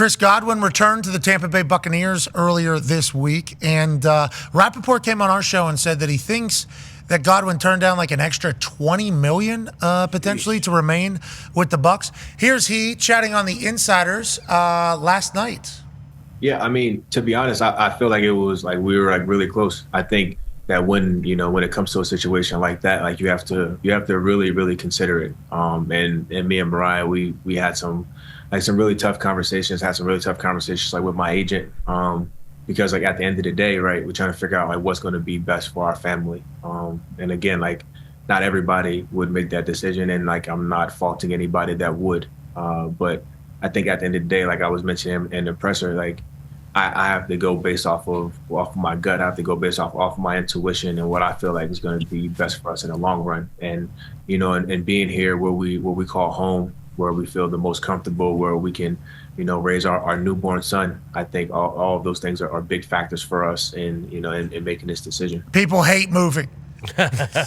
Chris Godwin returned to the Tampa Bay Buccaneers earlier this week, and Rappaport came on our show and said that he thinks that Godwin turned down like an extra $20 million potentially to remain with the Bucs. Here's he chatting on the Insiders last night. Yeah, I mean, to be honest, I feel like it was like we were like really close. I think that when it comes to a situation like that, like you have to really, really consider it. And me and Mariah, we had some really tough conversations, like with my agent. Because like at the end of the day, right, we're trying to figure out like what's going to be best for our family. And again, like not everybody would make that decision, and like I'm not faulting anybody that would. But I think at the end of the day, like I was mentioning in the presser, like I have to go based off of my gut. I have to go based off of my intuition and what I feel like is going to be best for us in the long run. And and being here where we call home, where we feel the most comfortable, where we can raise our newborn son. I think all of those things are big factors for us in making this decision. People hate moving.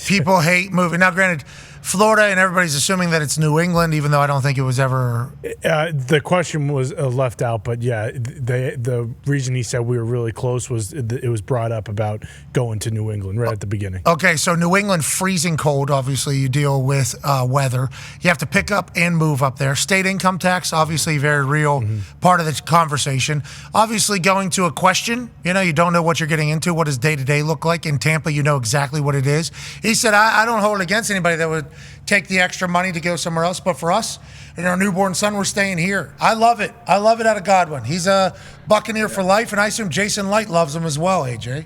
People hate moving. Now, granted, Florida, and everybody's assuming that it's New England, even though I don't think it was ever. The question was left out, but yeah, the reason he said we were really close was it was brought up about going to New England right at the beginning. Okay, so New England, freezing cold. Obviously, you deal with weather. You have to pick up and move up there. State income tax, obviously, very real part of the conversation. Obviously, going to a question, you don't know what you're getting into. What does day-to-day look like? In Tampa, you know exactly what it is. He said, I don't hold it against anybody that would take the extra money to go somewhere else. But for us and our newborn son, we're staying here. I love it. I love it out of Godwin. He's a Buccaneer for life, and I assume Jason Light loves him as well, AJ.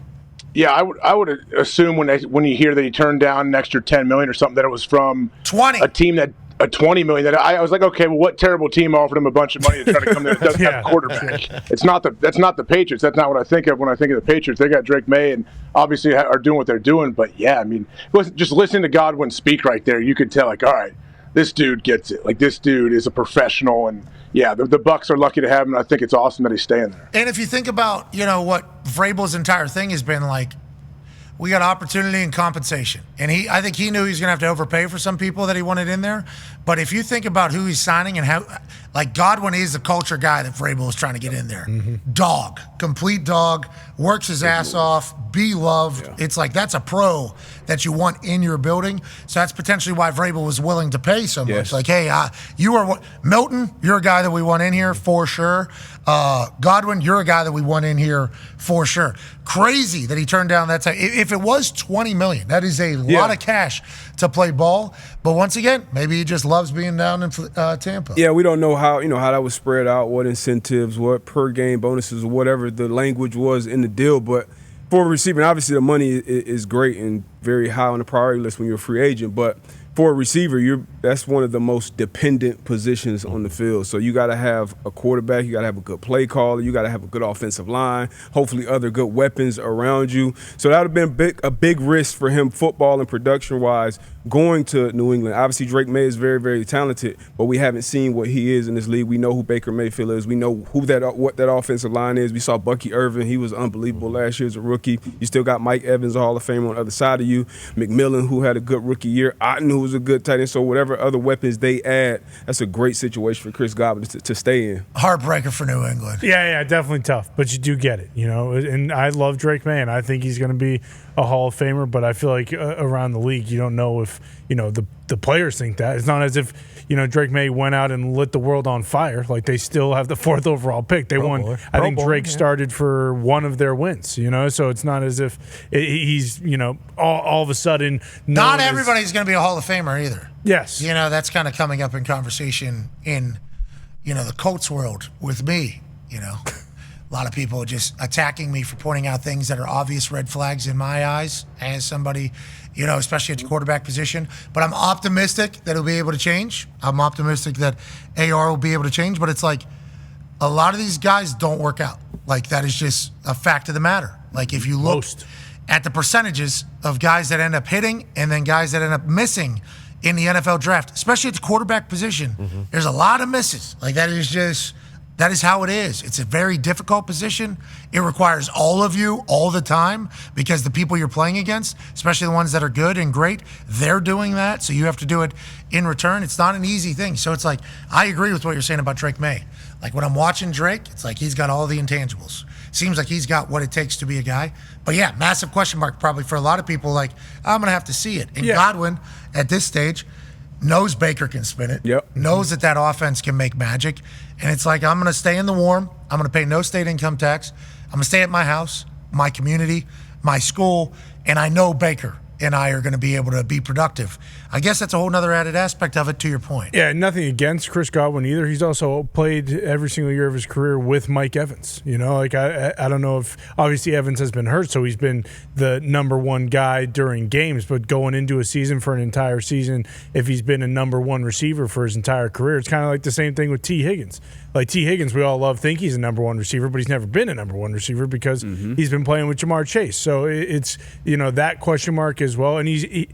Yeah, I would assume when you hear that he turned down an extra $10 million or something, that it was from 20. A team that $20 million. That I was like, okay, well, what terrible team offered him a bunch of money to try to come there that doesn't have a quarterback? That's not the Patriots. That's not what I think of when I think of the Patriots. They got Drake May and obviously are doing what they're doing. But yeah, I mean, just listening to Godwin speak right there, you could tell like, all right, this dude gets it. Like this dude is a professional, and yeah, the Bucs are lucky to have him. And I think it's awesome that he's staying there. And if you think about what Vrabel's entire thing has been like. We got opportunity and compensation. And I think he knew he was going to have to overpay for some people that he wanted in there. But if you think about who he's signing and how, like Godwin is the culture guy that Vrabel is trying to get in there. Dog, complete dog, works his ass off, be loved. Yeah. It's like that's a pro that you want in your building. So that's potentially why Vrabel was willing to pay so much. Yes. Like, hey, you are Milton, you're a guy that we want in here for sure. Godwin, you're a guy that we want in here for sure. Crazy that he turned down that time. If it was $20 million, that is a lot of cash to play ball. But once again, maybe he just loves being down in Tampa. Yeah, we don't know how that was spread out, what incentives, what per game bonuses, whatever the language was in the deal. But for a receiver, obviously the money is great and very high on the priority list when you're a free agent. But for a receiver, that's one of the most dependent positions on the field. So you got to have a quarterback, you got to have a good play caller, you got to have a good offensive line, hopefully other good weapons around you. So that would have been a big risk for him football and production-wise going to New England. Obviously, Drake May is very, very talented, but we haven't seen what he is in this league. We know who Baker Mayfield is. We know what that offensive line is. We saw Bucky Irvin. He was unbelievable last year as a rookie. You still got Mike Evans, a Hall of Famer on the other side of you. McMillan, who had a good rookie year. Otten, who was a good tight end. So whatever other weapons they add, that's a great situation for Chris Godwin to stay in. Heartbreaker for New England. Yeah, definitely tough. But you do get it, And I love Drake May, and I think he's going to be a Hall of Famer. But I feel like around the league, you don't know if the players think that. It's not as if Drake May went out and lit the world on fire. Like they still have the 4th overall pick. They won. I think Drake started for one of their wins. So it's not as if he's all of a sudden. Not everybody's going to be a Hall of Famer either. Yes. That's kind of coming up in conversation in the Colts world with me. A lot of people just attacking me for pointing out things that are obvious red flags in my eyes as somebody, especially at the quarterback position. But I'm optimistic that he'll be able to change. I'm optimistic that AR will be able to change. But it's like a lot of these guys don't work out. Like that is just a fact of the matter. Like if you look at the percentages of guys that end up hitting and then guys that end up missing in the NFL draft, especially at the quarterback position, there's a lot of misses. Like that is just That is how it is. It's a very difficult position. It requires all of you all the time because the people you're playing against, especially the ones that are good and great, they're doing that. So you have to do it in return. It's not an easy thing. So it's like, I agree with what you're saying about Drake May. Like when I'm watching Drake, it's like he's got all the intangibles. Seems like he's got what it takes to be a guy. But yeah, massive question mark probably for a lot of people. Like, I'm going to have to see it. And Godwin, at this stage, knows Baker can spin it, knows that offense can make magic. And it's like, I'm going to stay in the warm. I'm going to pay no state income tax. I'm going to stay at my house, my community, my school, and I know Baker and I are going to be able to be productive. I guess that's a whole nother added aspect of it, to your point. Yeah, nothing against Chris Godwin either. He's also played every single year of his career with Mike Evans. You know, like I don't know if obviously Evans has been hurt, so he's been the number one guy during games, but going into a season for an entire season, if he's been a number one receiver for his entire career, it's kind of like the same thing with T. Higgins. Like T. Higgins, we all think he's a number one receiver, but he's never been a number one receiver because he's been playing with Jamar Chase. So it's, you know, that question mark as well. And he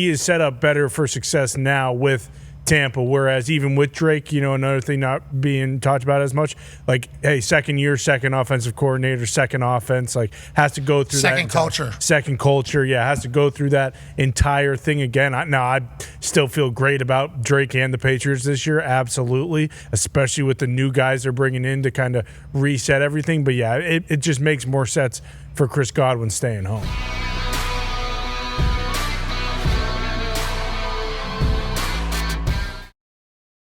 is set up better for success now with Tampa, whereas even with Drake, you know, another thing not being talked about as much, like, hey, second year, second offensive coordinator, second offense, like, has to go through second culture, yeah, has to go through that entire thing again. I still feel great about Drake and the Patriots this year, absolutely, especially with the new guys they're bringing in to kind of reset everything. But yeah, it just makes more sense for Chris Godwin staying home.